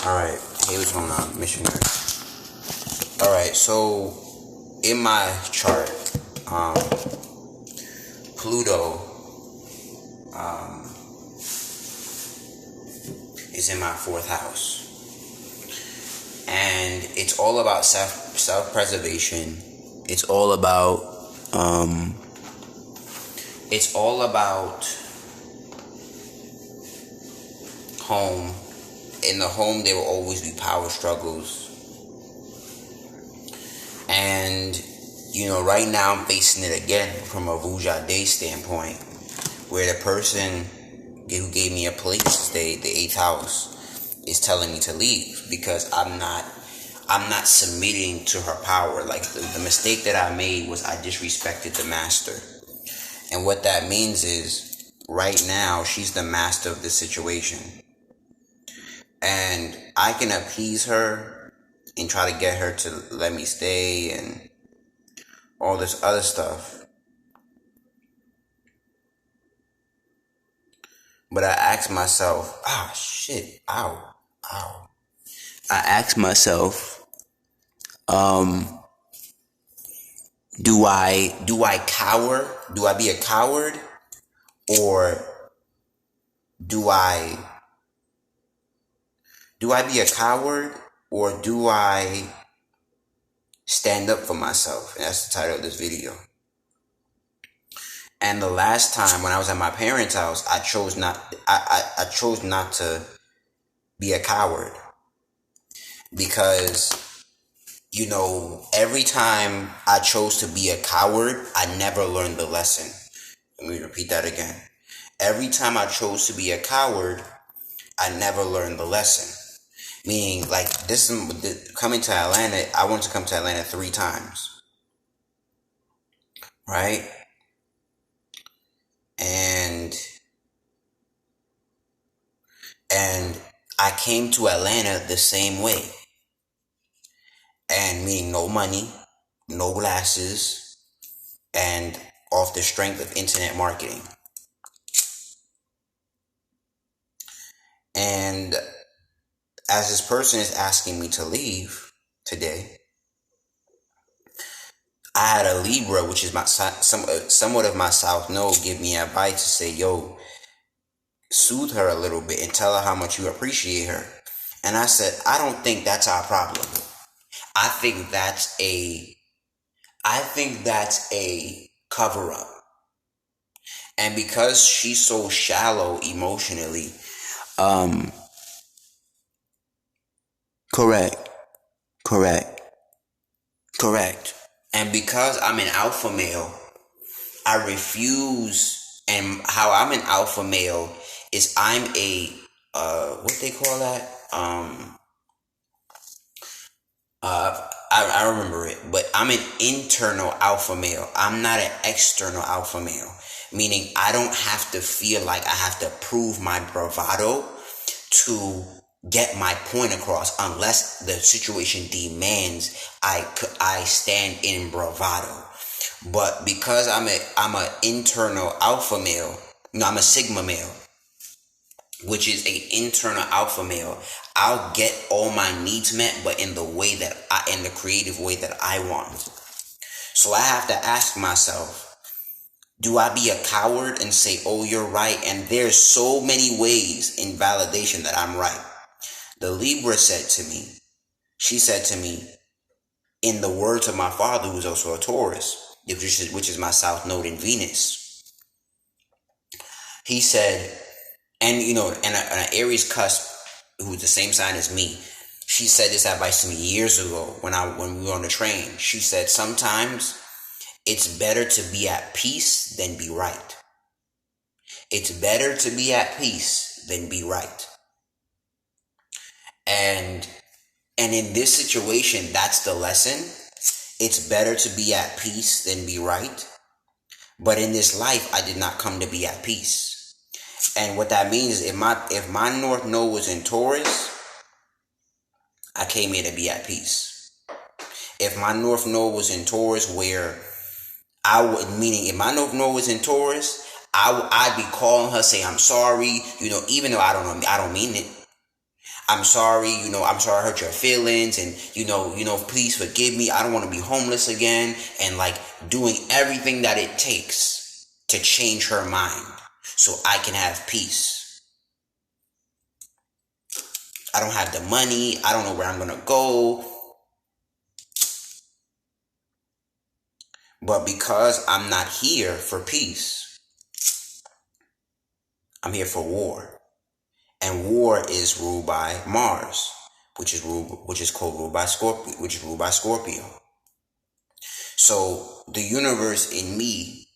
Alright, hey, what's going on, missionary? Alright, so in my chart, Pluto is in my fourth house. And it's all about self-preservation. It's all about home. In the home, there will always be power struggles. And, right now I'm facing it again from a Vuja Day standpoint, where the person who gave me a place to stay, the 8th house, is telling me to leave because I'm not submitting to her power. Like, the mistake that I made was I disrespected the master. And what that means is, right now, she's the master of the situation. And I can appease her and try to get her to let me stay and all this other stuff. But I ask myself, ow. I ask myself, do I cower? Do I be a coward? Or do I be a coward, or do I stand up for myself? And that's the title of this video. And the last time when I was at my parents' house, I chose not to be a coward. Because, every time I chose to be a coward, I never learned the lesson. Let me repeat that again. Every time I chose to be a coward, I never learned the lesson. Meaning, like, coming to Atlanta, I wanted to come to Atlanta 3 times. Right? And I came to Atlanta the same way. And meaning no money, no glasses, and off the strength of internet marketing. And as this person is asking me to leave today, I had a Libra, which is somewhat of my South Node, give me advice to say, yo, soothe her a little bit and tell her how much you appreciate her. And I said, I don't think that's our problem. I think that's a cover-up. And because she's so shallow emotionally, correct. And because I'm an alpha male, I refuse. And how I'm an alpha male is I'm a, what they call that? I remember it, but I'm an internal alpha male. I'm not an external alpha male. Meaning I don't have to feel like I have to prove my bravado to get my point across unless the situation demands I stand in bravado. But because I'm an internal alpha male, I'm a sigma male, which is an internal alpha male, I'll get all my needs met, but in the creative way that I want. So I have to ask myself, do I be a coward and say, oh, you're right? And there's so many ways in validation that I'm right. The Libra said to me, in the words of my father, who's also a Taurus, which is my South Node in Venus. He said, and an Aries cusp, who's the same sign as me, she said this advice to me years ago when we were on the train. She said, sometimes it's better to be at peace than be right. It's better to be at peace than be right. And in this situation, that's the lesson. It's better to be at peace than be right. But in this life, I did not come to be at peace. And what that means is if my North Node was in Taurus, I came here to be at peace. If my North Node was in Taurus, if my North Node was in Taurus, I'd be calling her, saying I'm sorry, even though I don't mean it. I'm sorry, I'm sorry I hurt your feelings, and please forgive me. I don't want to be homeless again, and like doing everything that it takes to change her mind so I can have peace. I don't have the money. I don't know where I'm going to go. But because I'm not here for peace, I'm here for war. And war is ruled by Mars, which is ruled by Scorpio. So the universe in me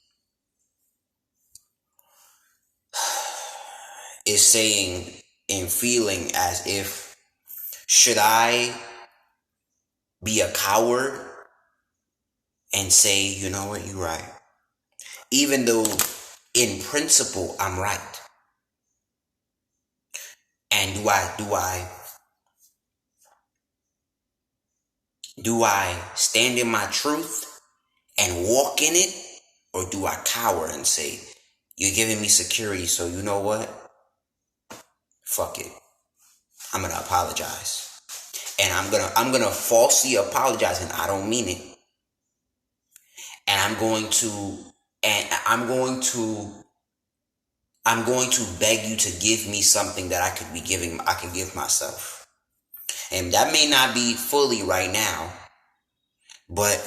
is saying and feeling as if, should I be a coward and say, you know what, you're right, even though in principle I'm right? And do I stand in my truth and walk in it, or do I cower and say, you're giving me security, so you know what, fuck it, I'm gonna apologize, and I'm gonna falsely apologize, and I don't mean it, and I'm going to beg you to give me something that I can give myself. And that may not be fully right now, but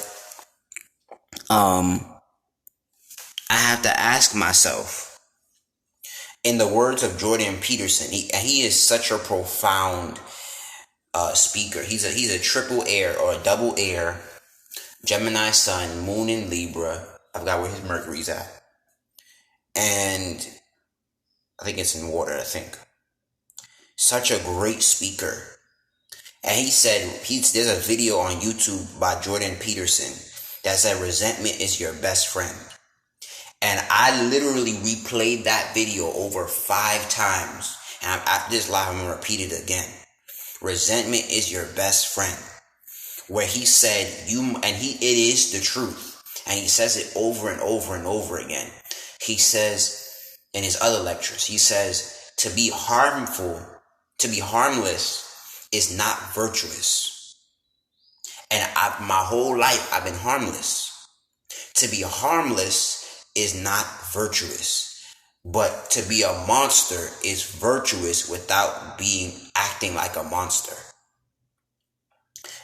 I have to ask myself, in the words of Jordan Peterson, he is such a profound speaker. He's a triple air or a double air, Gemini Sun, Moon in Libra. I forgot where his Mercury's at. And I think it's in water, I think. Such a great speaker. And he said, there's a video on YouTube by Jordan Peterson that said resentment is your best friend. And I literally replayed that video over 5 times. And after this live, I'm going to repeat it again. Resentment is your best friend. Where he said, it is the truth. And he says it over and over and over again. He says, in his other lectures, he says, to be harmless is not virtuous. And my whole life, I've been harmless. To be harmless is not virtuous. But to be a monster is virtuous without acting like a monster.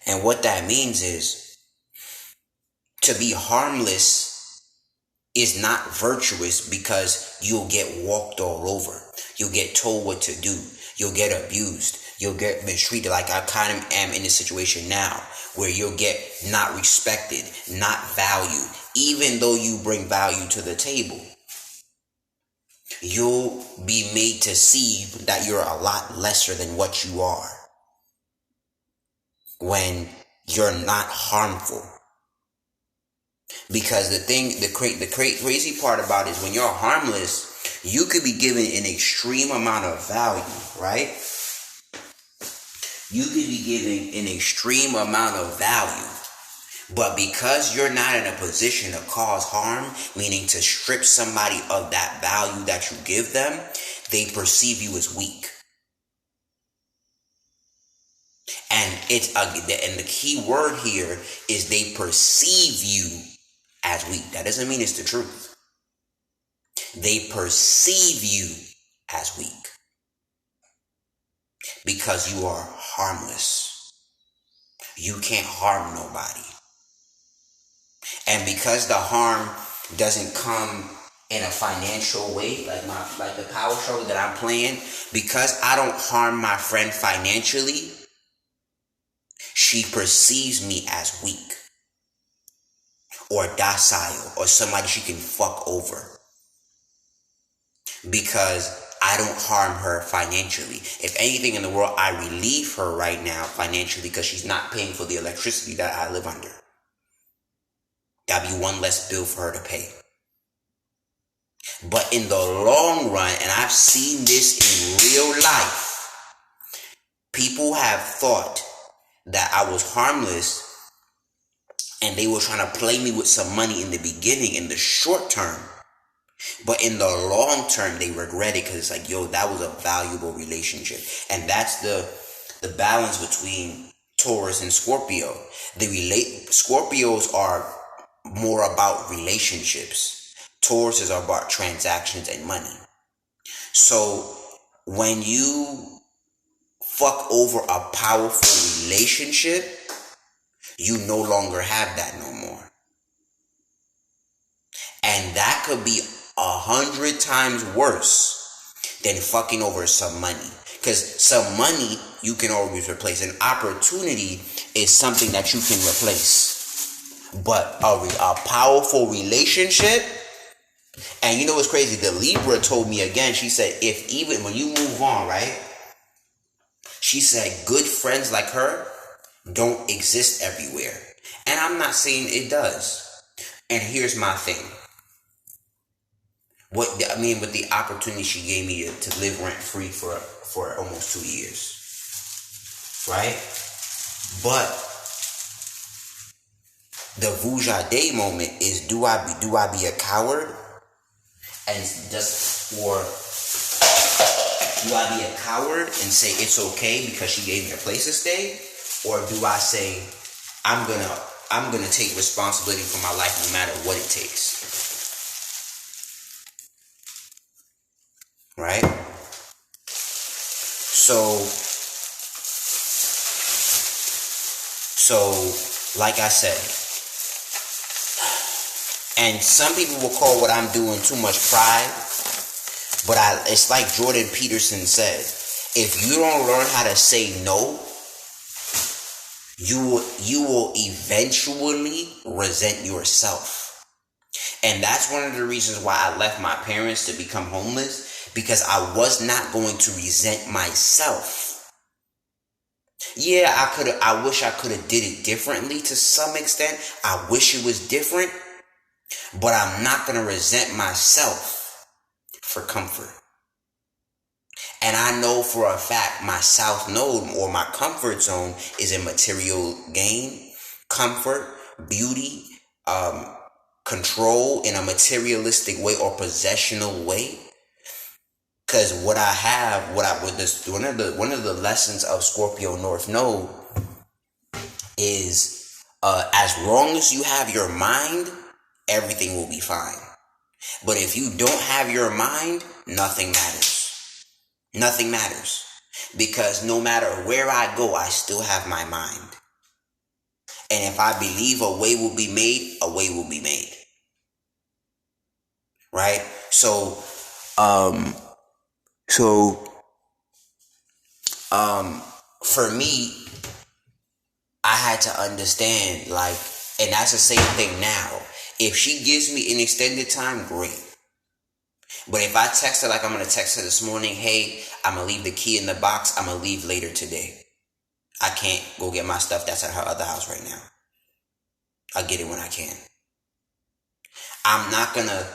And what that means is, to be harmless is not virtuous because you'll get walked all over. You'll get told what to do. You'll get abused. You'll get mistreated, like I kind of am in this situation now, where you'll get not respected, not valued. Even though you bring value to the table, you'll be made to see that you're a lot lesser than what you are when you're not harmful. Because the crazy part about it is, when you're harmless, you could be given an extreme amount of value, right? You could be given an extreme amount of value. But because you're not in a position to cause harm, meaning to strip somebody of that value that you give them, they perceive you as weak. And the key word here is they perceive you as weak. That doesn't mean it's the truth. They perceive you as weak because you are harmless. You can't harm nobody. And because the harm doesn't come in a financial way, like the power struggle that I'm playing, because I don't harm my friend financially, she perceives me as weak or docile or somebody she can fuck over, because I don't harm her financially. If anything in the world, I relieve her right now financially because she's not paying for the electricity that I live under. That'd be one less bill for her to pay. But in the long run, and I've seen this in real life, people have thought that I was harmless and they were trying to play me with some money in the beginning, in the short term. But in the long term, they regret it because it's like, yo, that was a valuable relationship. And that's the the balance between Taurus and Scorpio. Scorpios are more about relationships. Taurus is about transactions and money. So when you fuck over a powerful relationship, you no longer have that no more. And that could be 100 times worse than fucking over some money. Because some money you can always replace. An opportunity is something that you can replace. But a powerful relationship, and you know what's crazy? The Libra told me again, she said, if even when you move on, right? She said, good friends like her don't exist everywhere. And I'm not saying it does. And here's my thing. With the opportunity she gave me to live rent free for almost 2 years, right? But the Vuja Day moment is: do I be a coward and do I be a coward and say it's okay because she gave me a place to stay, or do I say I'm gonna take responsibility for my life no matter what it takes? Right? So, like I said, and some people will call what I'm doing too much pride, but it's like Jordan Peterson said, if you don't learn how to say no, you will eventually resent yourself. And that's one of the reasons why I left my parents to become homeless, because I was not going to resent myself. Yeah, I wish I could have did it differently to some extent. I wish it was different, but I'm not going to resent myself for comfort. And I know for a fact my south node, or my comfort zone, is in material gain, comfort, beauty, control in a materialistic way or possessional way. Because one of the lessons of Scorpio North Node is, as long as you have your mind, everything will be fine. But if you don't have your mind, nothing matters. Nothing matters. Because no matter where I go, I still have my mind. And if I believe a way will be made, a way will be made. Right? So, for me, I had to understand, and that's the same thing now. If she gives me an extended time, great. But if I text her like I'm going to text her this morning, hey, I'm going to leave the key in the box, I'm going to leave later today. I can't go get my stuff that's at her other house right now. I'll get it when I can. I'm not going to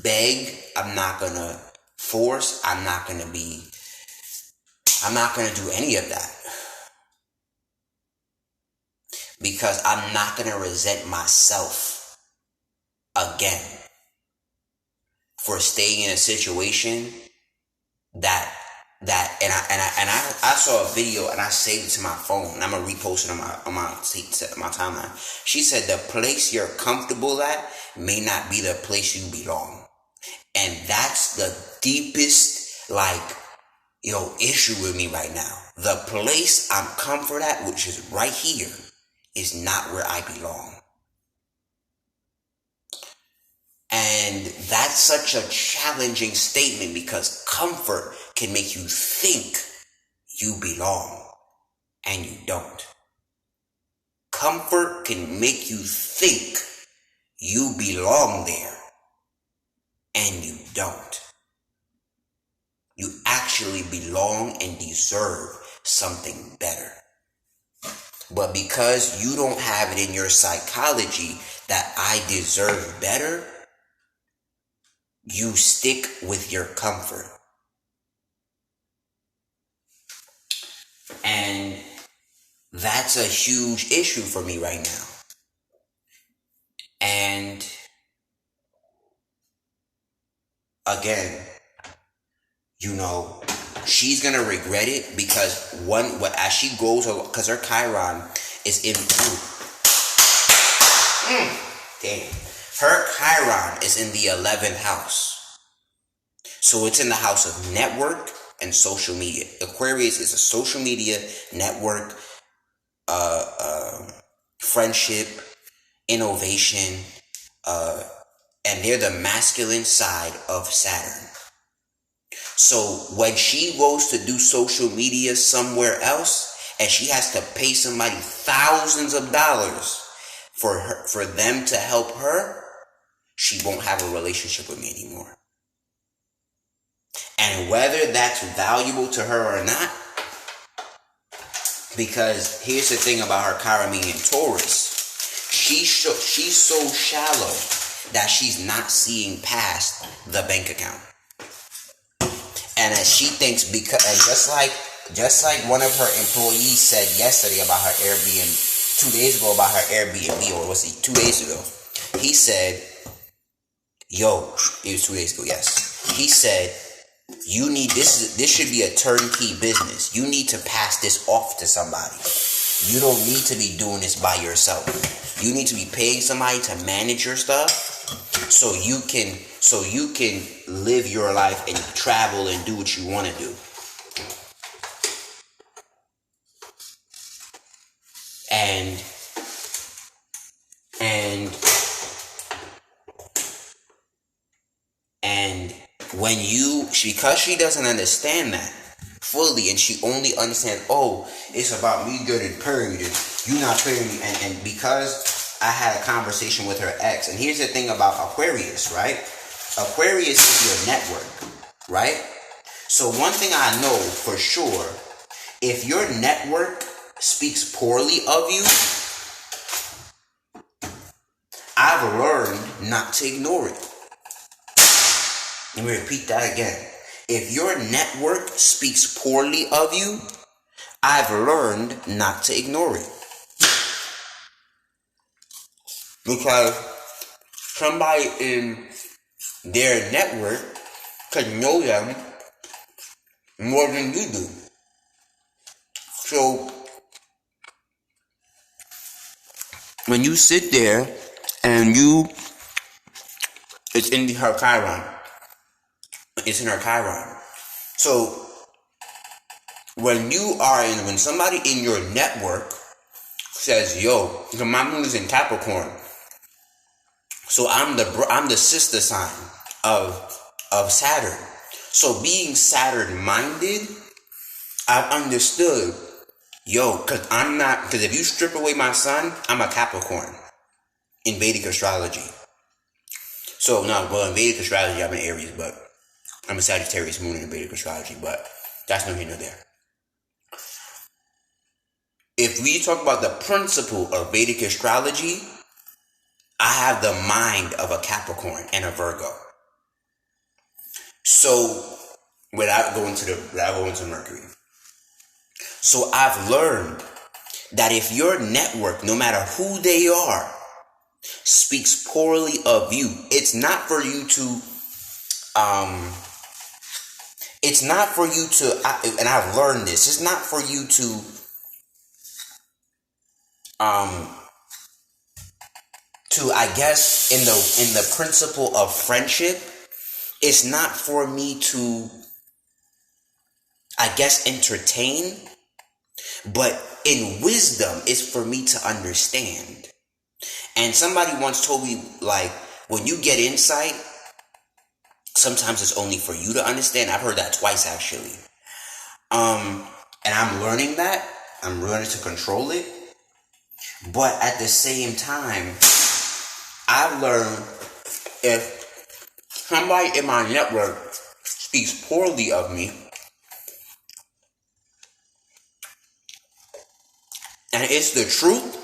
beg. I'm not going to force. I'm not going to do any of that. Because I'm not going to resent myself again for staying in a situation that I saw a video and I saved it to my phone, and I'm gonna repost it on my timeline. She said the place you're comfortable at may not be the place you belong, and that's the deepest issue with me right now. The place I'm comfort at, which is right here, is not where I belong. And that's such a challenging statement, because comfort can make you think you belong and you don't. Comfort can make you think you belong there and you don't. You actually belong and deserve something better. But because you don't have it in your psychology that I deserve better, you stick with your comfort. And that's a huge issue for me right now. And again, she's gonna regret it because as she goes, because her Chiron is in. Damn. Her Chiron is in the 11th house. So it's in the house of network and social media. Aquarius is a social media network, friendship, innovation, and they're the masculine side of Saturn. So when she goes to do social media somewhere else and she has to pay somebody thousands of dollars for them to help her, she won't have a relationship with me anymore. And whether that's valuable to her or not, because here's the thing about her Chiron being in Taurus, she's so shallow that she's not seeing past the bank account. And as she thinks, because just like one of her employees said yesterday about her Airbnb, 2 days ago about her Airbnb, or was it 2 days ago? He said, yo, it was 2 days ago, yes. He said, you need, this should be a turnkey business. You need to pass this off to somebody. You don't need to be doing this by yourself. You need to be paying somebody to manage your stuff so you can live your life and travel and do what you want to do. And when because she doesn't understand that fully, and she only understands, oh, it's about me getting paid and you not paying me, and because I had a conversation with her ex, and here's the thing about Aquarius, right? Aquarius is your network, right? So one thing I know for sure, if your network speaks poorly of you, I've learned not to ignore it. Let me repeat that again. If your network speaks poorly of you, I've learned not to ignore it. Because somebody in their network could know them more than you do. So when you sit there and it's in her Chiron. It's in her Chiron. So when somebody in your network says, yo, my moon is in Capricorn, so I'm the sister sign of Saturn. So being Saturn minded, I've understood, because if you strip away my sun, I'm a Capricorn in Vedic astrology. So in Vedic astrology I'm an Aries, but I'm a Sagittarius moon in Vedic astrology, but that's no here nor there. If we talk about the principle of Vedic astrology, I have the mind of a Capricorn and a Virgo. So without going to Mercury. So I've learned that if your network, no matter who they are, speaks poorly of you, it's not for you to and I've learned this, it's not for you to I guess in the principle of friendship, it's not for me to, I guess, entertain, but in wisdom, it's for me to understand. And somebody once told me, like, when you get insight, sometimes it's only for you to understand. I've heard that twice, actually. And I'm learning that. I'm learning to control it. But at the same time, I've learned if somebody in my network speaks poorly of me, and it's the truth,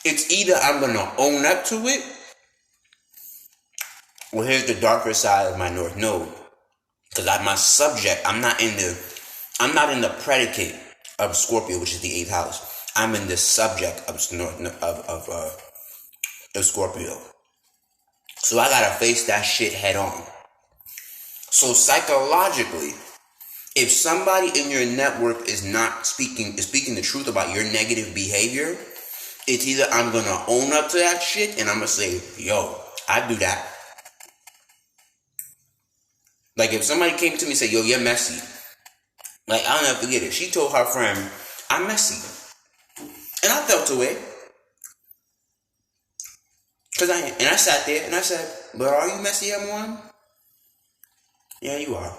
it's either I'm going to own up to it, or here's the darker side of my North Node. Because my subject, I'm not in the predicate of Scorpio, which is the 8th house. I'm in the subject of Scorpio. So I gotta face that shit head on. So psychologically, if somebody in your network is speaking the truth about your negative behavior, it's either I'm gonna own up to that shit and I'm gonna say, yo, I do that. Like if somebody came to me and said, yo, you're messy. Like I'll never forget it. She told her friend, I'm messy. And I felt away. Cause I am. And I sat there and I said, but are you messy, M1? Yeah, you are.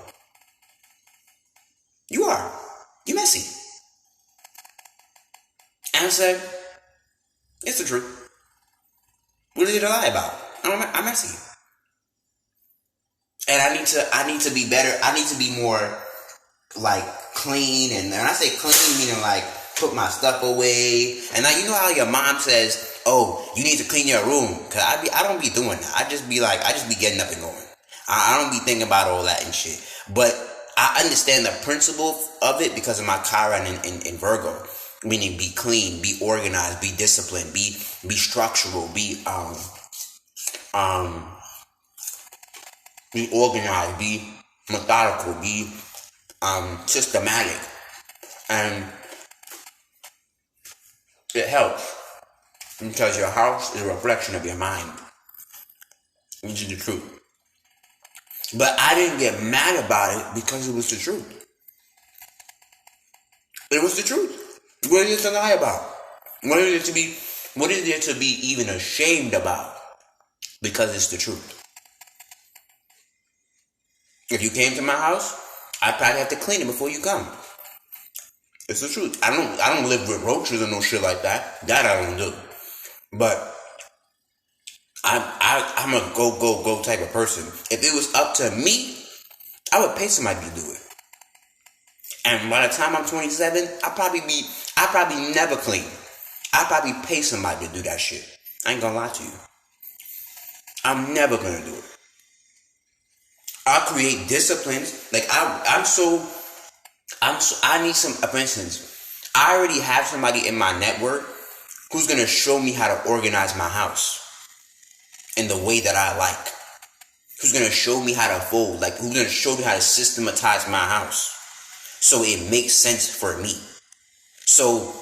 You are. You messy. And I said, it's the truth. What is it to lie about? I'm messy. And I need to be better. I need to be more like clean. And when I say clean, meaning like put my stuff away. And now you know how your mom says, oh, you need to clean your room. Cause I don't be doing that. I just be getting up and going. I don't be thinking about all that and shit. But I understand the principle of it because of my Chiron in Virgo. Meaning be clean, be organized, be disciplined, be structural, be organized, be methodical, be systematic. And it helps because your house is a reflection of your mind, which is the truth. But I didn't get mad about it because it was the truth. It was the truth. What is it to lie about? What is there to be even ashamed about? Because it's the truth. If you came to my house, I'd probably have to clean it before you come. It's the truth. I don't live with roaches or no shit like that. That I don't do. But I'm a go type of person. If it was up to me, I would pay somebody to do it. And by the time I'm 27, I probably never clean. I probably pay somebody to do that shit. I ain't gonna lie to you. I'm never gonna do it. I'll create disciplines. Like I need some, for instance, I already have somebody in my network who's gonna show me how to organize my house in the way that I like. Who's gonna show me how to fold, like who's gonna show me how to systematize my house so it makes sense for me. So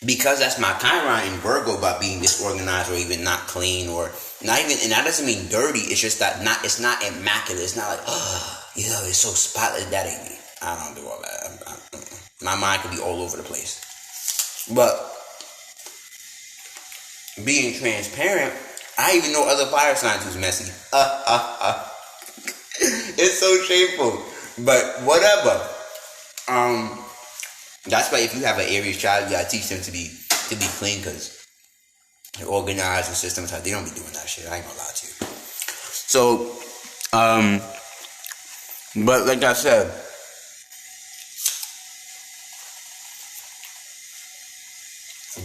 because that's my Chiron in Virgo about being disorganized or even not clean or not even, and that doesn't mean dirty, it's just that it's not immaculate. It's not like, oh, you know, it's so spotless. That ain't me. I don't do all that. My mind could be all over the place. But being transparent, I even know other fire signs who's messy. It's so shameful. But whatever. That's why if you have an Aries child, you gotta teach them to be clean because they're organized and systematized. They don't be doing that shit. I ain't gonna lie to you. So, but like I said,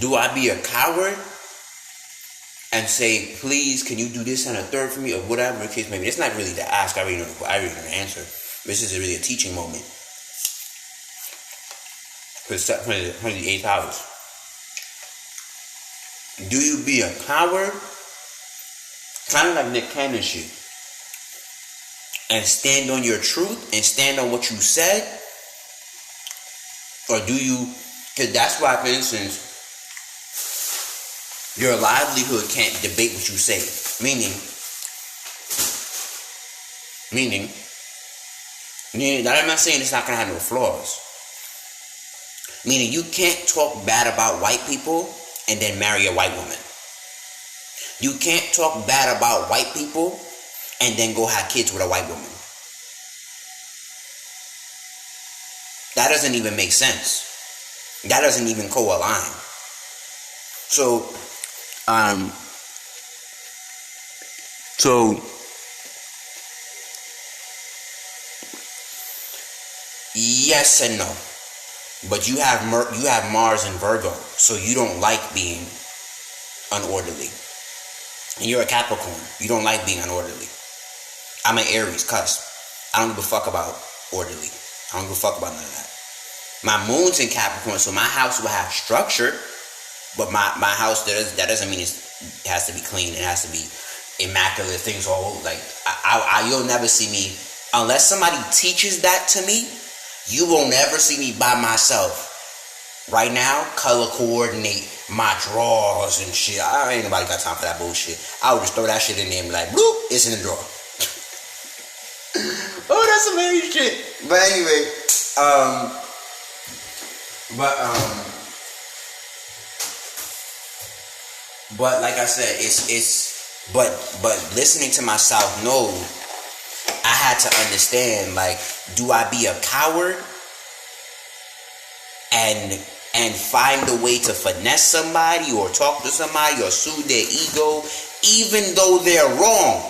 do I be a coward and say, please, can you do this and a third for me, or whatever the case may be? It's not really to ask. I already know the answer. This is really a teaching moment. For the 8 hours. Do you be a coward? Kind of like Nick Cannon shit. And stand on your truth and stand on what you said? Or do you, because that's why, for instance, your livelihood can't debate what you say. Meaning, I'm not saying it's not going to have no flaws. Meaning you can't talk bad about white people and then marry a white woman. You can't talk bad about white people and then go have kids with a white woman. That doesn't even make sense. That doesn't even co-align. So yes and no. But you have Mars in Virgo, so you don't like being unorderly. And you're a Capricorn. You don't like being unorderly. I'm an Aries, cusp. I don't give a fuck about orderly. I don't give a fuck about none of that. My moon's in Capricorn, so my house will have structure, but my house, that doesn't mean it has to be clean. It has to be immaculate. Things all like you'll never see me Unless somebody teaches that to me, you will never see me by myself. Right now, color coordinate my drawers and shit. I ain't nobody got time for that bullshit. I would just throw that shit in there and be like, bloop, it's in the drawer. Oh, that's some heavy shit. But anyway, but like I said, but listening to myself, no, I had to understand, like, do I be a coward and find a way to finesse somebody or talk to somebody or soothe their ego even though they're wrong?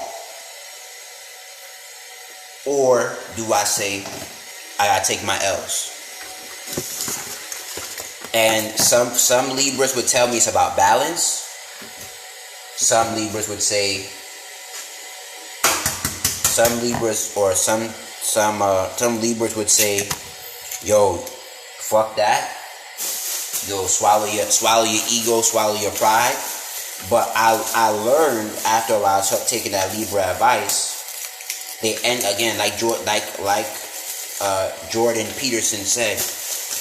Or do I say, I gotta take my L's? And some Libras would tell me it's about balance. Some Libras would say, some Libras would say, yo, fuck that. Yo, swallow your ego, swallow your pride. But I learned after a while taking that Libra advice, they end again like Jordan Peterson said,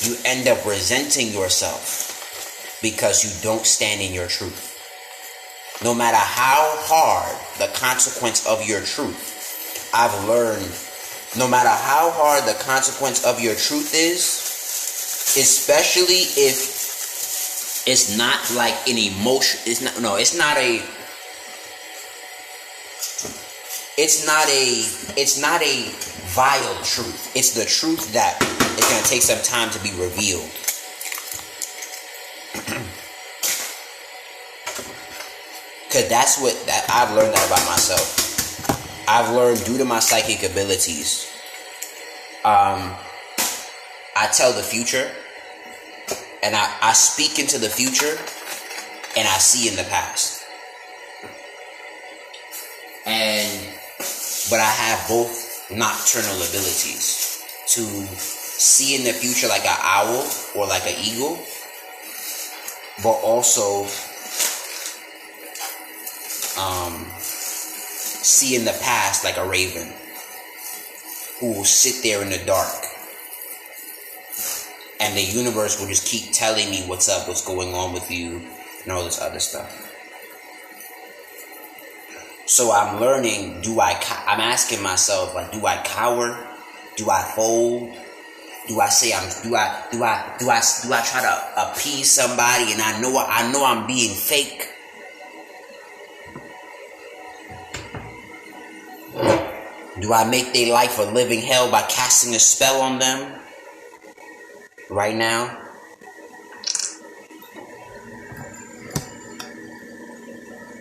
you end up resenting yourself because you don't stand in your truth. No matter how hard the consequence of your truth, I've learned, no matter how hard the consequence of your truth is, especially if it's not like an emotion, it's not a vile truth. It's the truth that it's going to take some time to be revealed. Because that's what I've learned that about myself. I've learned due to my psychic abilities. I tell the future, and I speak into the future, and I see in the past. But I have both nocturnal abilities to see in the future like an owl or like an eagle, but also see in the past like a raven who will sit there in the dark, and the universe will just keep telling me what's up, what's going on with you, and all this other stuff. So I'm learning, I'm asking myself, like, do I cower? Do I fold? Do I say do I try to appease somebody and I know I'm being fake? Do I make their life a living hell by casting a spell on them right now?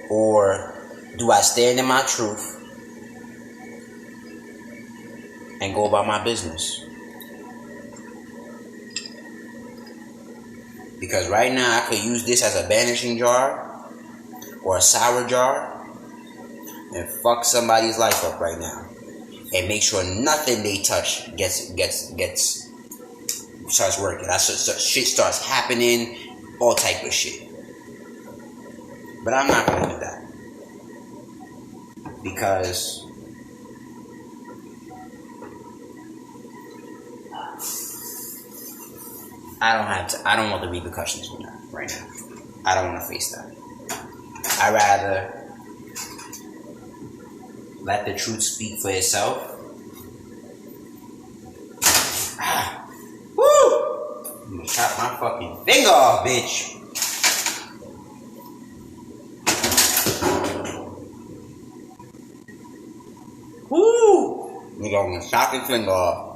Or do I stand in my truth and go about my business? Because right now I could use this as a banishing jar or a sour jar and fuck somebody's life up right now, and make sure nothing they touch starts working. Shit starts happening, all type of shit. But I'm not gonna do that, because I don't want the repercussions from that right now. I don't want to face that. I'd rather let the truth speak for itself. Woo! I'm gonna chop my fucking finger off, bitch. Woo! Nigga, I'm gonna chop his finger off.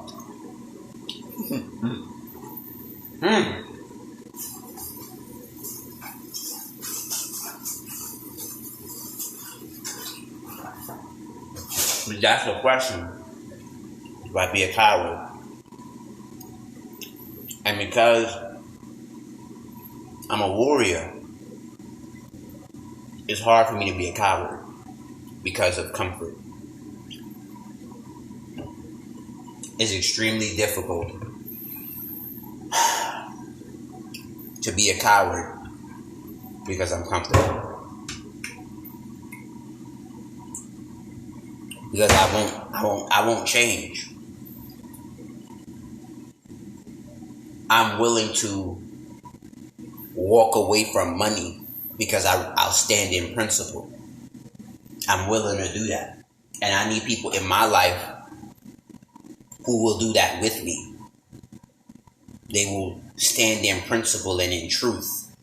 But that's the question. Do I be a coward? And because I'm a warrior, it's hard for me to be a coward because of comfort. It's extremely difficult to be a coward because I'm comfortable. because I won't change. I'm willing to walk away from money because I'll stand in principle. I'm willing to do that. And I need people in my life who will do that with me. They will stand in principle and in truth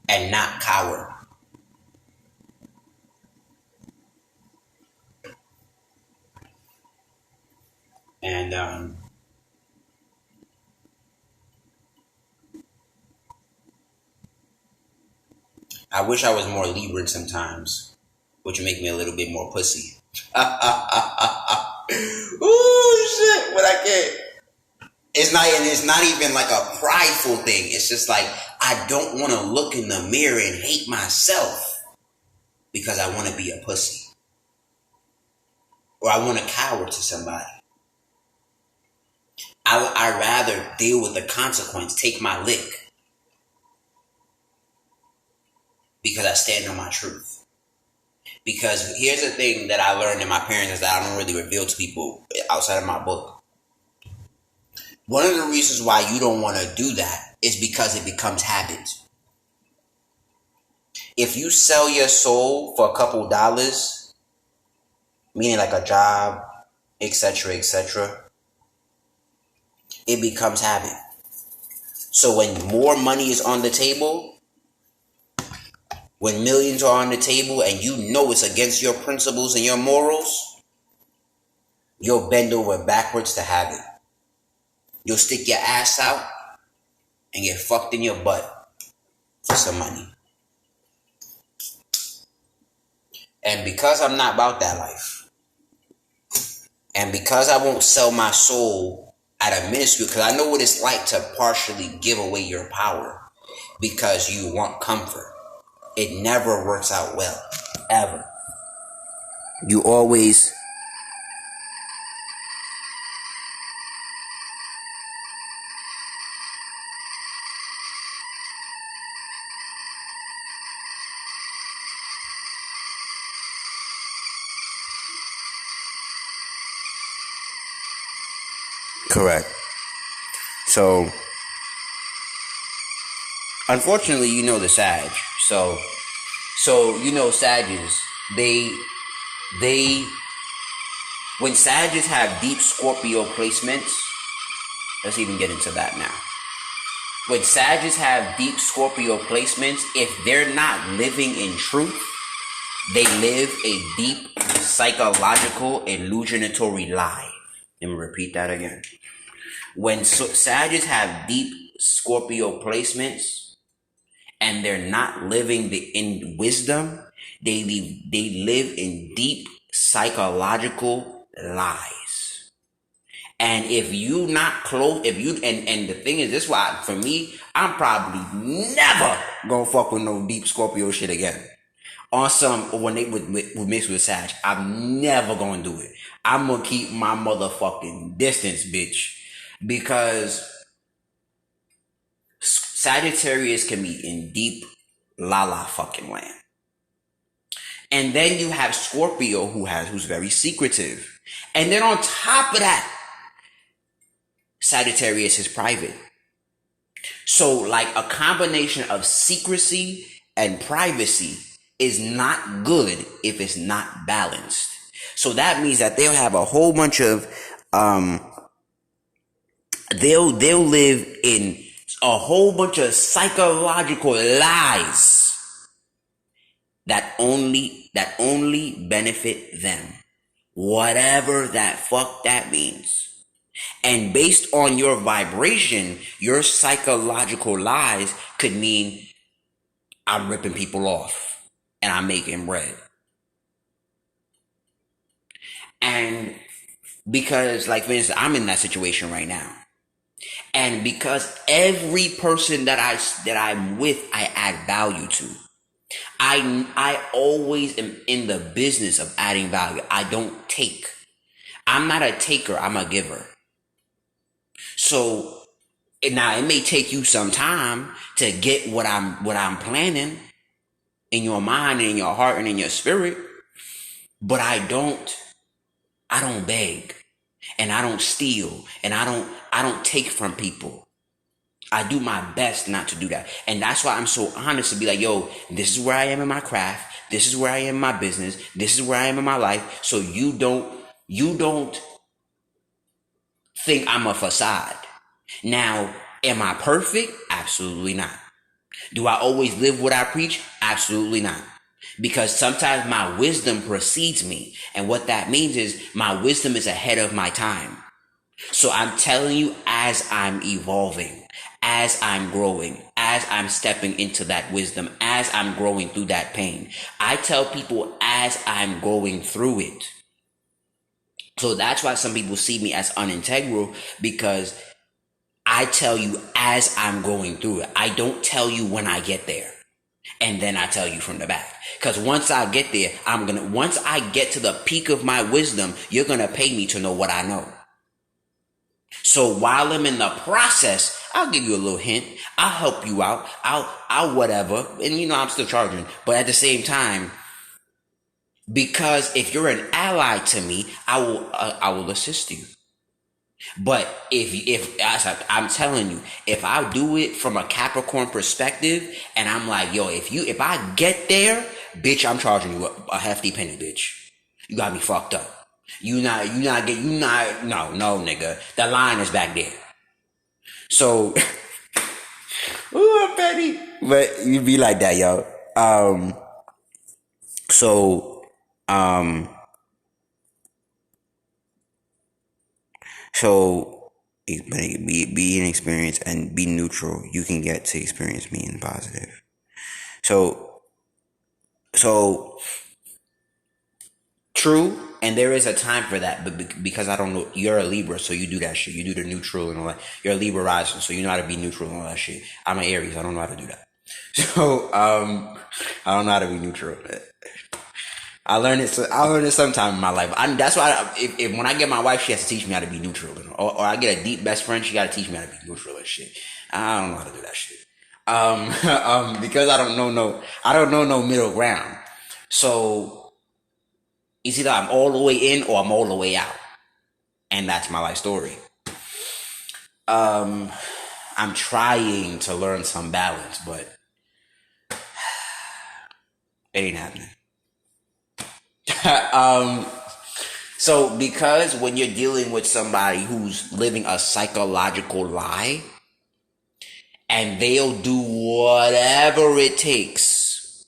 and not cower. And I wish I was more Libran sometimes, which would make me a little bit more pussy. Ooh, shit, but I can't. It's not even like a prideful thing. It's just like I don't want to look in the mirror and hate myself because I want to be a pussy. Or I want to cower to somebody. I'd rather deal with the consequence, take my lick, because I stand on my truth. Because here's the thing that I learned in my parents is that I don't really reveal to people outside of my book. One of the reasons why you don't want to do that is because it becomes habit. If you sell your soul for a couple dollars, meaning like a job, etc., etc., it becomes habit. So when more money is on the table, when millions are on the table and you know it's against your principles and your morals, you'll bend over backwards to have it. You'll stick your ass out and get fucked in your butt for some money. And because I'm not about that life, and because I won't sell my soul at a ministry, because I know what it's like to partially give away your power because you want comfort. It never works out well, ever. You always correct. So, unfortunately, you know the Sag. So you know Sages. They when Sages have deep Scorpio placements. Let's even get into that now. When Sages have deep Scorpio placements, if they're not living in truth, they live a deep psychological illusionatory lie. Let me repeat that again. When Sages have deep Scorpio placements and they're not living in wisdom, they live in deep psychological lies. And if you not close, if you and the thing is, this is why for me, I'm probably never gonna fuck with no deep Scorpio shit again. On some when they would mix with Sag, I'm never gonna do it. I'm gonna keep my motherfucking distance, bitch, because Sagittarius can be in deep la fucking land. And then you have Scorpio who's very secretive. And then on top of that, Sagittarius is private. So like a combination of secrecy and privacy is not good if it's not balanced. So that means that they'll have a whole bunch of they'll live in a whole bunch of psychological lies that only benefit them. Whatever that fuck that means. And based on your vibration, your psychological lies could mean I'm ripping people off and I'm making bread. And because, like, for instance, I'm in that situation right now. And because every person that I'm with, I add value to. I always am in the business of adding value. I don't take. I'm not a taker, I'm a giver. So now it may take you some time to get what I'm planning in your mind and in your heart and in your spirit. But I don't beg, and I don't steal, and I don't take from people. I do my best not to do that. And that's why I'm so honest to be like, yo, this is where I am in my craft. This is where I am in my business. This is where I am in my life. So you don't think I'm a facade. Now, am I perfect? Absolutely not. Do I always live what I preach? Absolutely not. Because sometimes my wisdom precedes me. And what that means is my wisdom is ahead of my time. So I'm telling you, as I'm evolving, as I'm growing, as I'm stepping into that wisdom, as I'm growing through that pain, I tell people as I'm going through it. So that's why some people see me as unintegral, because I tell you as I'm going through it. I don't tell you when I get there. And then I tell you from the back. Because once I get there, once I get to the peak of my wisdom, you're going to pay me to know what I know. So while I'm in the process, I'll give you a little hint. I'll help you out. I'll whatever. And I'm still charging. But at the same time, because if you're an ally to me, I will assist you. But if I'm telling you, if I do it from a Capricorn perspective, and I'm like, yo, if I get there, bitch, I'm charging you a hefty penny, bitch. You got me fucked up. No, nigga. The line is back there. So, ooh, petty. But you be like that, yo. So, be an experience and be neutral. You can get to experience me in positive. So true, and there is a time for that, but because I don't know, you're a Libra, so you do that shit. You do the neutral and all that. You're a Libra rising, so you know how to be neutral and all that shit. I'm an Aries, I don't know how to do that. So I don't know how to be neutral. I learned it sometime in my life. That's why if when I get my wife, she has to teach me how to be neutral, or I get a deep best friend, she got to teach me how to be neutral and shit. I don't know how to do that shit. Because I don't know no middle ground. So it's either I'm all the way in or I'm all the way out, and that's my life story. I'm trying to learn some balance, but it ain't happening. So because when you're dealing with somebody who's living a psychological lie, and they'll do whatever it takes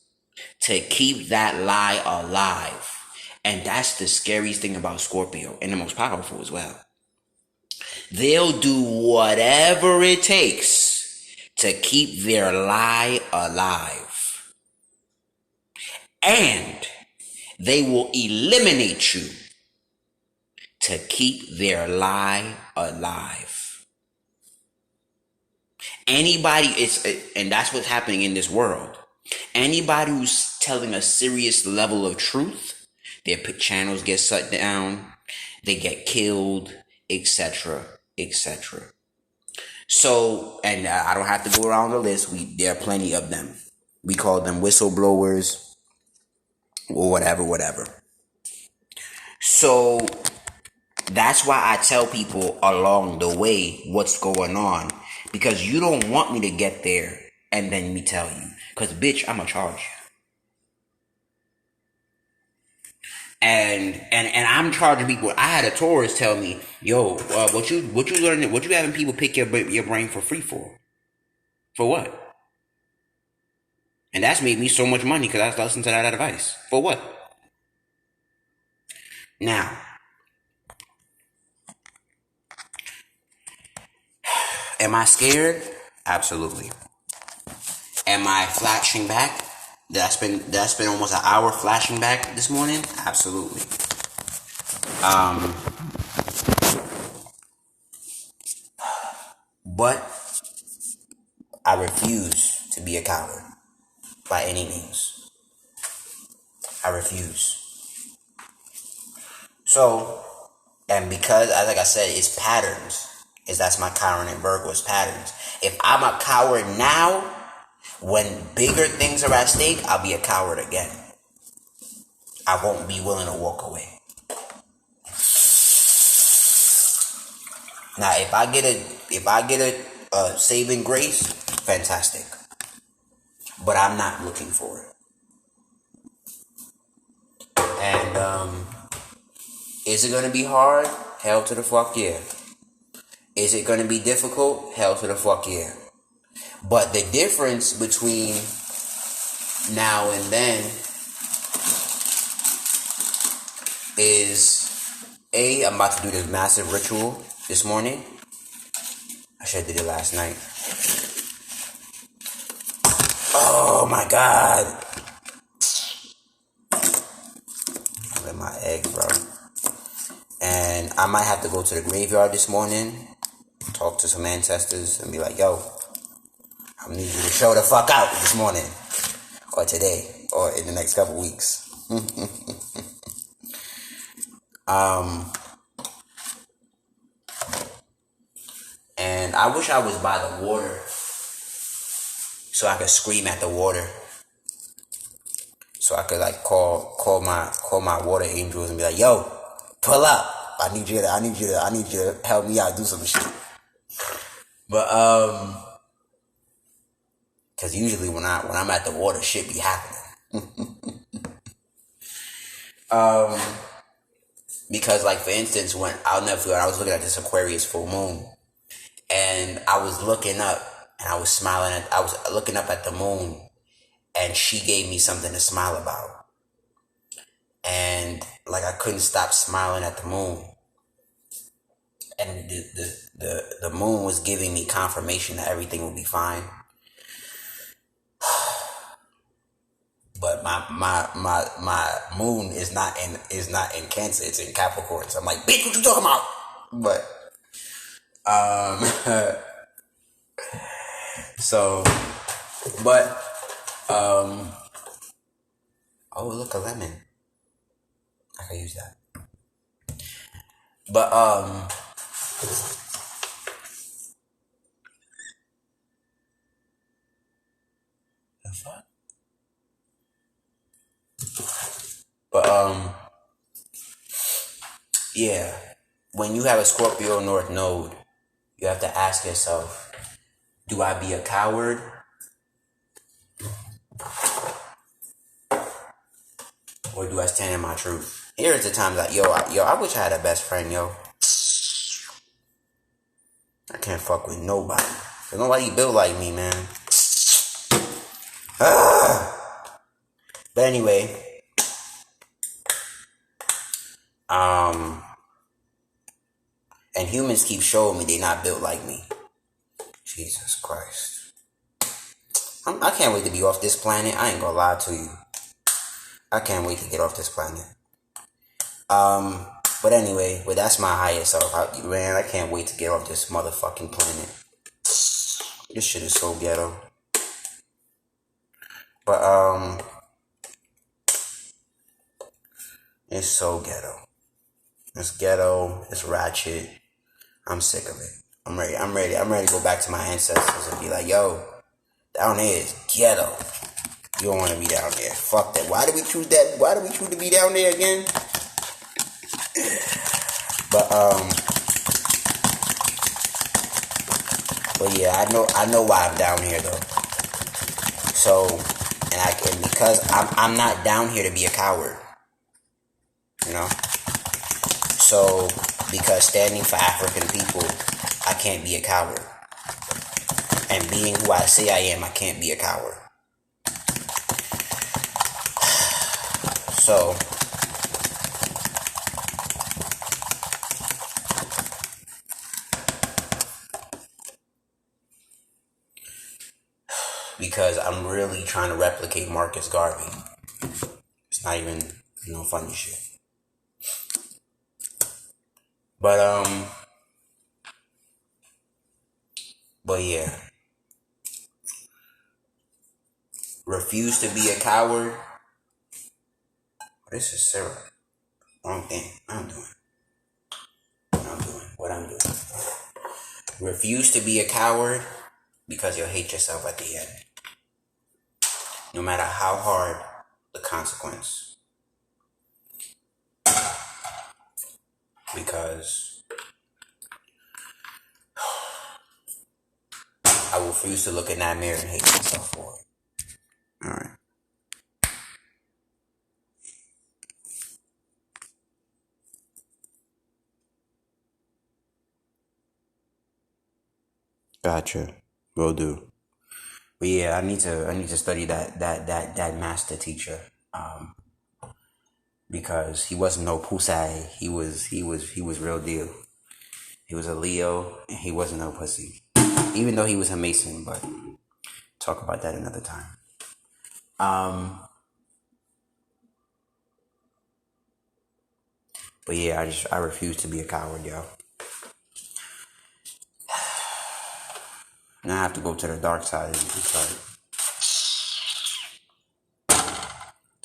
to keep that lie alive. And that's the scariest thing about Scorpio, and the most powerful as well. They'll do whatever it takes to keep their lie alive. And they will eliminate you to keep their lie alive. And that's what's happening in this world. Anybody who's telling a serious level of truth, their channels get shut down, they get killed, etc., etc. So, and I don't have to go around the list. There are plenty of them. We call them whistleblowers or whatever. So that's why I tell people along the way what's going on, because you don't want me to get there and then me tell you, because bitch, I'ma charge you. And I'm charging people. I had a Taurus tell me, yo, what you learning, what you having people pick your brain for free for? For what? And that's made me so much money because I listened to that advice. For what? Now, am I scared? Absolutely. Am I flashing back? That's been almost an hour flashing back this morning? Absolutely. But I refuse to be a coward by any means. I refuse. So, and because, like I said, it's patterns. That's my Chiron and Virgo, is patterns. If I'm a coward now, when bigger things are at stake, I'll be a coward again. I won't be willing to walk away. Now, if I get a saving grace, fantastic. But I'm not looking for it. And is it gonna be hard? Hell to the fuck yeah. Is it gonna be difficult? Hell to the fuck yeah. But the difference between now and then is I'm about to do this massive ritual this morning. I should have did it last night. Oh my god. Look at my eggs, bro. And I might have to go to the graveyard this morning, talk to some ancestors, and be like, yo, I need you to show the fuck out this morning, or today, or in the next couple weeks. And I wish I was by the water so I could scream at the water. So I could like call my water angels and be like, yo, pull up. I need you to help me out, do some shit. But cause usually when I'm at the water, shit be happening. Because like for instance, when I'll never forget, I was looking at this Aquarius full moon, and I was looking up and I was looking up at the moon, and she gave me something to smile about. And like I couldn't stop smiling at the moon. And the moon was giving me confirmation that everything will be fine. But my moon is not in Cancer, it's in Capricorn. So I'm like, bitch, what you talking about? But oh look, a lemon. I can use that. But the fuck? But yeah. When you have a Scorpio North Node, you have to ask yourself, do I be a coward? Or do I stand in my truth? Here's the times like, I wish I had a best friend, yo. I can't fuck with nobody. There's nobody built like me, man. But anyway, and humans keep showing me they're not built like me. Jesus Christ. I can't wait to be off this planet. I ain't gonna lie to you. I can't wait to get off this planet. But anyway, that's my higher self. I can't wait to get off this motherfucking planet. This shit is so ghetto. But it's so ghetto. It's ghetto. It's ratchet. I'm sick of it. I'm ready to go back to my ancestors and be like, yo, down here is ghetto. You don't want to be down there. Fuck that. Why do we choose that? Why do we choose to be down there again? But yeah, I know why I'm down here though. So, and because I'm not down here to be a coward. You know? So, because standing for African people, I can't be a coward. And being who I say I am, I can't be a coward. So, because I'm really trying to replicate Marcus Garvey. It's not even, funny shit. But yeah. Refuse to be a coward. This is syrup. Wrong thing. I'm doing what I'm doing. Refuse to be a coward because you'll hate yourself at the end. No matter how hard the consequence. because I refuse to look in that mirror and hate myself for it. All right. Gotcha. Will do. But yeah, I need to study that master teacher. Because he wasn't no pussy. He was real deal. He was a Leo and he wasn't no pussy. Even though he was a Mason, but talk about that another time. But yeah, I refuse to be a coward, yo. Now I have to go to the dark side and start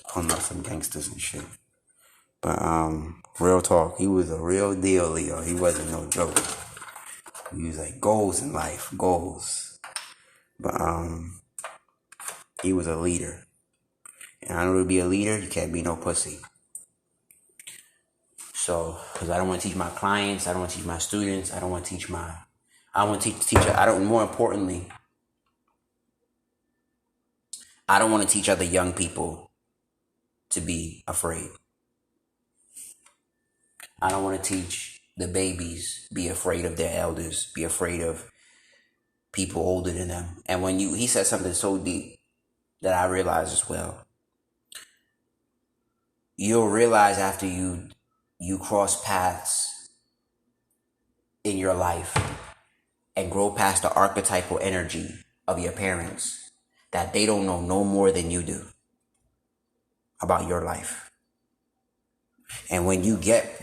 pulling up some gangsters and shit. But real talk, he was a real deal, Leo. He wasn't no joke. He was like goals in life, goals. But he was a leader. And I know to be a leader, you can't be no pussy. So, because I don't want to teach my clients, I don't want to teach my students, I want to more importantly, I don't want to teach other young people to be afraid. I don't want to teach the babies be afraid of their elders, be afraid of people older than them. And when he said something so deep that I realized as well. You'll realize after you cross paths in your life and grow past the archetypal energy of your parents that they don't know no more than you do about your life. And when you get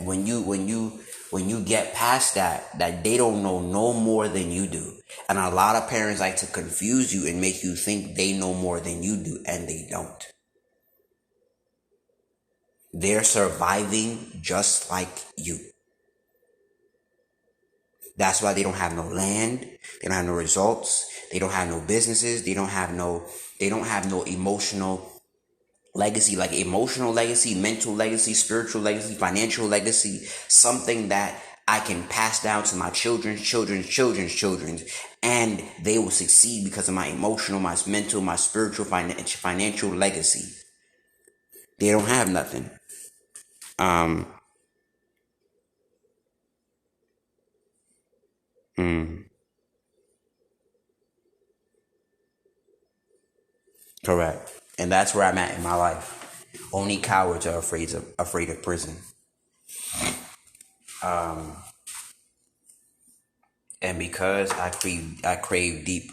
past that they don't know no more than you do. And a lot of parents like to confuse you and make you think they know more than you do, and they don't. They're surviving just like you. That's why they don't have no land, they don't have no results, they don't have no businesses, they don't have no emotional legacy, like emotional legacy, mental legacy, spiritual legacy, financial legacy, something that I can pass down to my children's children, and they will succeed because of my emotional, my mental, my spiritual, financial legacy. They don't have nothing. Correct. And that's where I'm at in my life. Only cowards are afraid of prison. And because I crave deep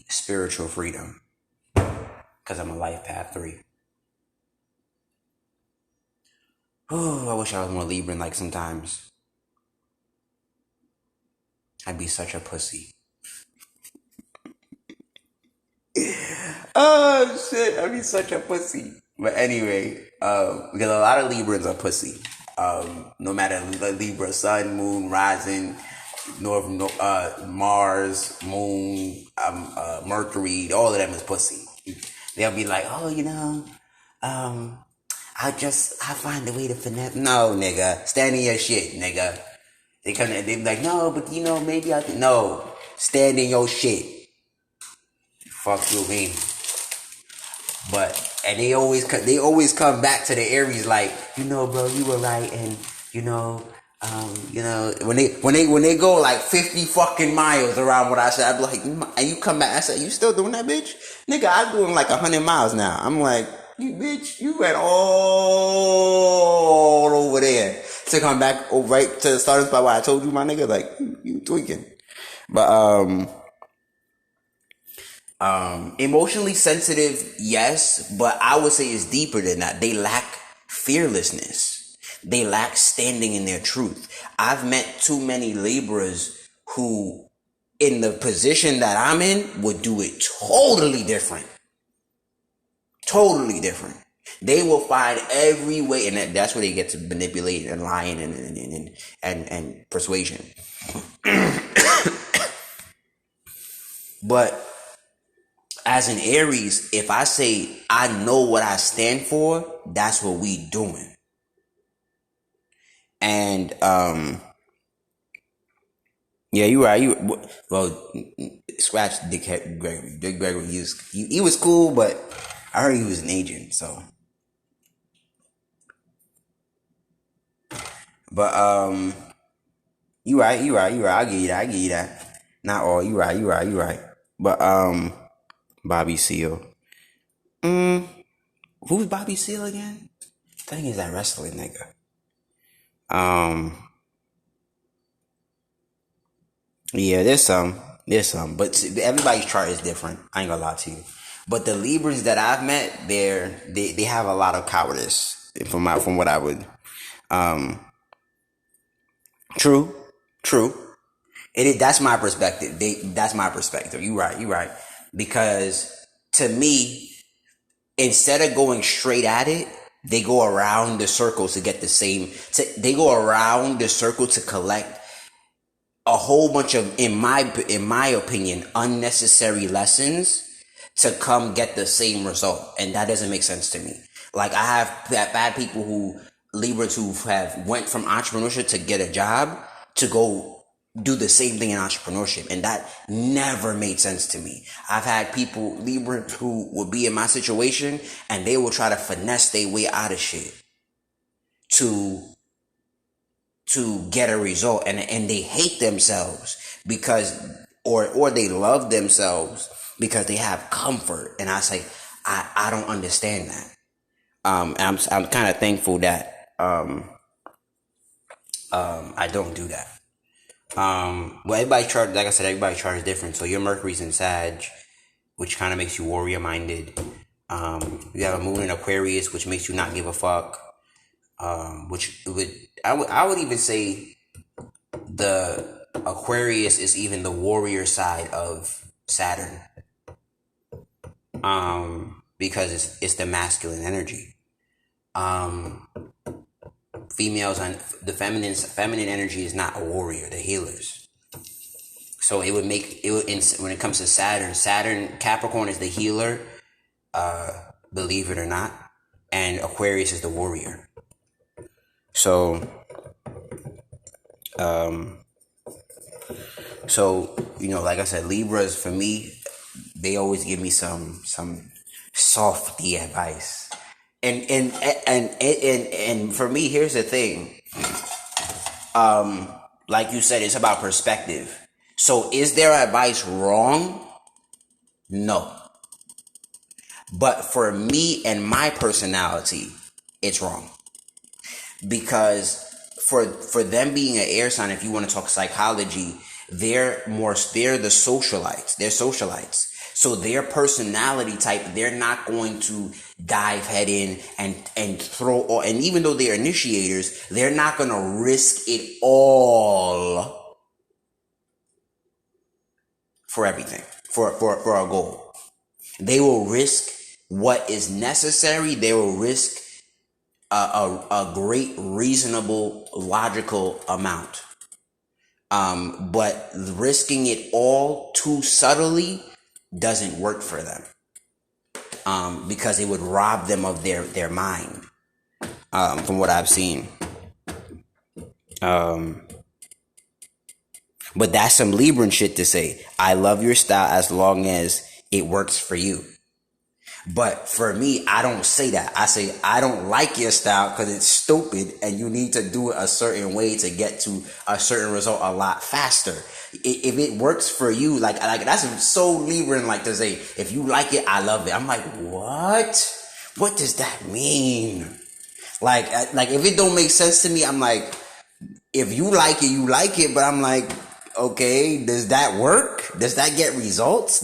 spiritual freedom, because I'm a life path 3. Oh, I wish I was more Libran like sometimes. I'd be such a pussy. Oh shit, I'd be such a pussy. But anyway, because a lot of Librans are pussy. No matter Libra, sun, moon, rising, Mars, moon, Mercury, all of them is pussy. They'll be like, oh, I find a way to finesse. No, nigga, stand in your shit, nigga. They be like, no, but maybe no, stand in your shit. Fuck you, man. But and they always come back to the Aries like, bro, you were right, and when they go like 50 fucking miles around what I said, I'd be like, and you come back, I said, you still doing that, bitch? Nigga, I'm doing like 100 miles now. I'm like, you bitch, you went all over there to come back right to the starting spot where I told you, my nigga, like you tweaking. But emotionally sensitive, yes, but I would say it's deeper than that. They lack fearlessness. They lack standing in their truth. I've met too many Libras who, in the position that I'm in, would do it totally different. Totally different. They will find every way, and that's where they get to manipulate and lying and persuasion. But as an Aries, if I say I know what I stand for, that's what we doing. And yeah, you right. Well, scratch Dick Gregory. Dick Gregory, he was cool, but I heard he was an agent. So, but you right. I'll give you that. Not all. You right. But Bobby Seale. Who's Bobby Seale again? I think he's that wrestling nigga. Yeah, there's some, but everybody's chart is different. I ain't gonna lie to you. But the Libras that I've met, they have a lot of cowardice from what I would. Um, true, true. That's my perspective. That's my perspective. You right. Because to me, instead of going straight at it, they go around the circle to get the same. They go around the circle to collect a whole bunch of, in my opinion, unnecessary lessons to come get the same result, and that doesn't make sense to me. Like, I have bad people Libras who have went from entrepreneurship to get a job to go do the same thing in entrepreneurship, and that never made sense to me. I've had people, Libras, who would be in my situation and they will try to finesse their way out of shit to get a result, and they hate themselves because or they love themselves because they have comfort. And I say, I don't understand that. And I'm kind of thankful that I don't do that. Well, everybody chart, like I said, everybody chart is different. So your Mercury's in Sag, which kind of makes you warrior minded. You have a moon in Aquarius, which makes you not give a fuck. I would even say the Aquarius is even the warrior side of Saturn. Because it's the masculine energy. Females and the feminine energy is not a warrior, they're healers. So when it comes to Saturn, Capricorn is the healer, believe it or not, and Aquarius is the warrior. So like I said, Libras, for me, they always give me some softy advice. And for me, here's the thing. Like you said, it's about perspective. So is their advice wrong? No. But for me and my personality, it's wrong. Because for them being an air sign, if you want to talk psychology, they're the socialites. They're socialites. So their personality type, they're not going to dive head in and throw all, and even though they're initiators, they're not going to risk it all for everything, for a goal. They will risk what is necessary. They will risk a great, reasonable, logical amount. But risking it all too subtly doesn't work for them. Because it would rob them of their mind. From what I've seen. But that's some Libran shit to say. I love your style as long as it works for you. But for me, I don't say that. I say, I don't like your style because it's stupid and you need to do it a certain way to get to a certain result a lot faster. If it works for you, like that's so Libran, like to say, if you like it, I love it. I'm like, what? What does that mean? Like if it don't make sense to me, I'm like, if you like it, you like it. But I'm like, okay, does that work? Does that get results?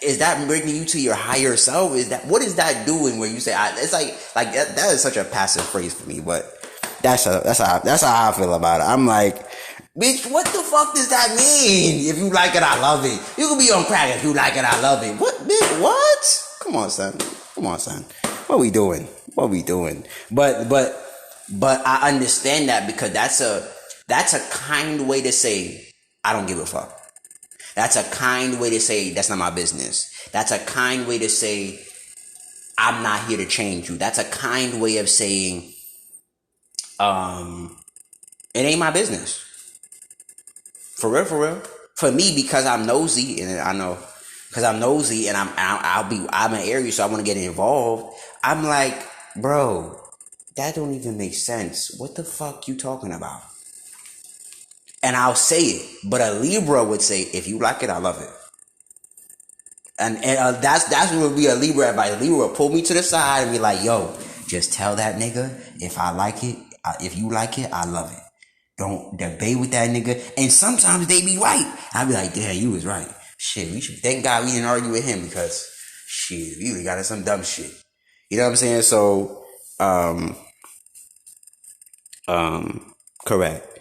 Is that bringing you to your higher self? What is that doing where you say, it's like that is such a passive phrase for me, but that's how I feel about it. I'm like, bitch, what the fuck does that mean? If you like it, I love it. You can be on crack. If you like it, I love it. What, bitch, what? Come on, son. What we doing? But I understand that because that's a kind way to say, I don't give a fuck. That's a kind way to say that's not my business. That's a kind way to say, I'm not here to change you. That's a kind way of saying, it ain't my business. For real, for real. For me, because I'm nosy, and I know, because I'm nosy, and I'm an Aries, so I want to get involved. I'm like, bro, that don't even make sense. What the fuck you talking about? And I'll say it, but a Libra would say, if you like it, I love it. And that's what would be a Libra advice. A Libra would pull me to the side and be like, yo, just tell that nigga, if I like it, if you like it, I love it. Don't debate with that nigga. And sometimes they be right. I be like, damn, you was right. Shit, we should thank God we didn't argue with him, because shit, we really got into some dumb shit. You know what I'm saying? So, correct.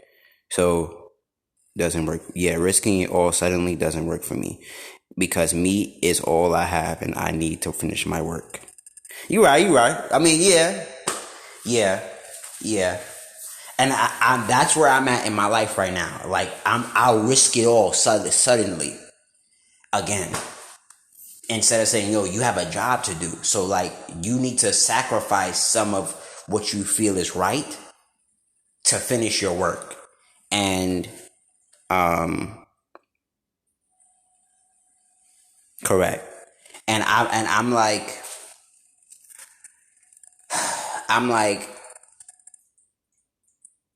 So, doesn't work. Yeah, risking it all suddenly doesn't work for me, because me is all I have, and I need to finish my work. You right. I mean, yeah. And that's where I'm at in my life right now. Like, I'll risk it all suddenly again, instead of saying, yo, you have a job to do. So, like, you need to sacrifice some of what you feel is right to finish your work. And, correct. And I'm like,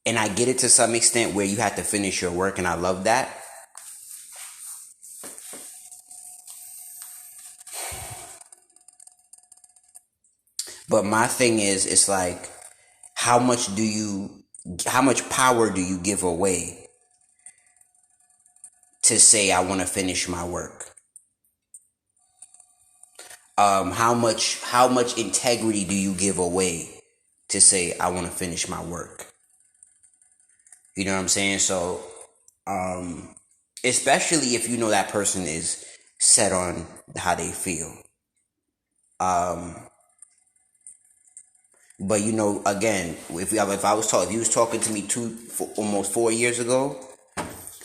and I get it to some extent where you have to finish your work, and I love that. But my thing is, it's like, how much power do you give away to say, I want to finish my work? How much integrity do you give away to say, I want to finish my work? You know what I'm saying? So, especially if you know that person is set on how they feel. But you know, again, if you was talking to me almost 4 years ago,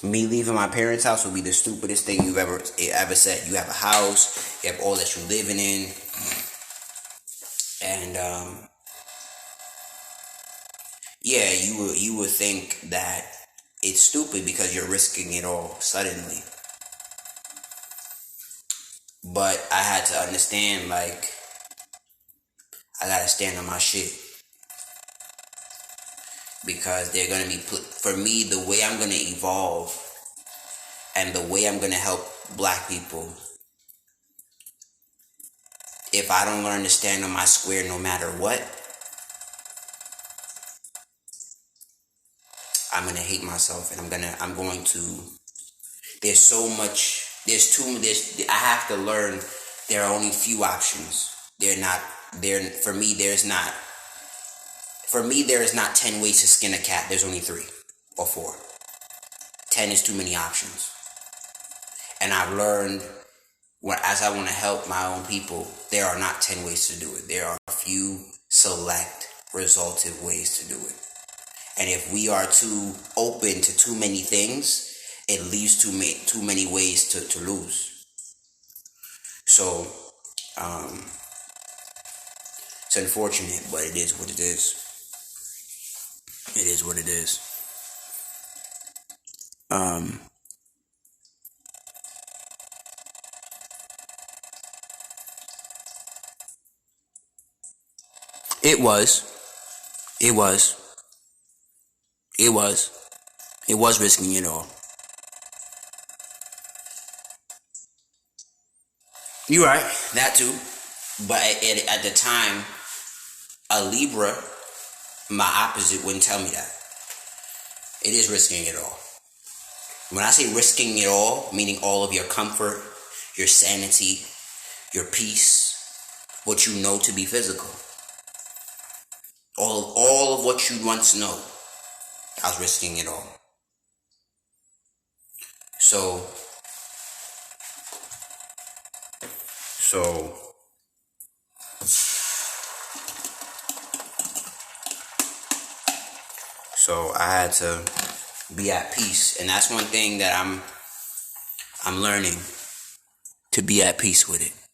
me leaving my parents' house would be the stupidest thing you've ever said. You have a house, you have all that you're living in, and yeah, you would think that it's stupid because you're risking it all suddenly. But I had to understand, like, I gotta stand on my shit, because they're gonna be for me, the way I'm gonna evolve and the way I'm gonna help black people. If I don't learn to stand on my square no matter what, I'm gonna hate myself, and I'm going to. There's so much. I have to learn. There are only few options. They're not there for me. There is not 10 ways to skin a cat. There's only 3 or 4. 10 is too many options. And I've learned, as I want to help my own people, there are not 10 ways to do it. There are a few select, resultive ways to do it. And if we are too open to too many things, it leaves too many ways to lose. So, it's unfortunate, but it is what it is. It is what it is. It was. It was. It was. It was risking it all. You're right, that too. But at the time, a Libra, my opposite, wouldn't tell me that. It is risking it all. When I say risking it all, meaning all of your comfort, your sanity, your peace, what you know to be physical. All of what you once know, I was risking it all. So I had to be at peace, and that's one thing that I'm learning to be at peace with it.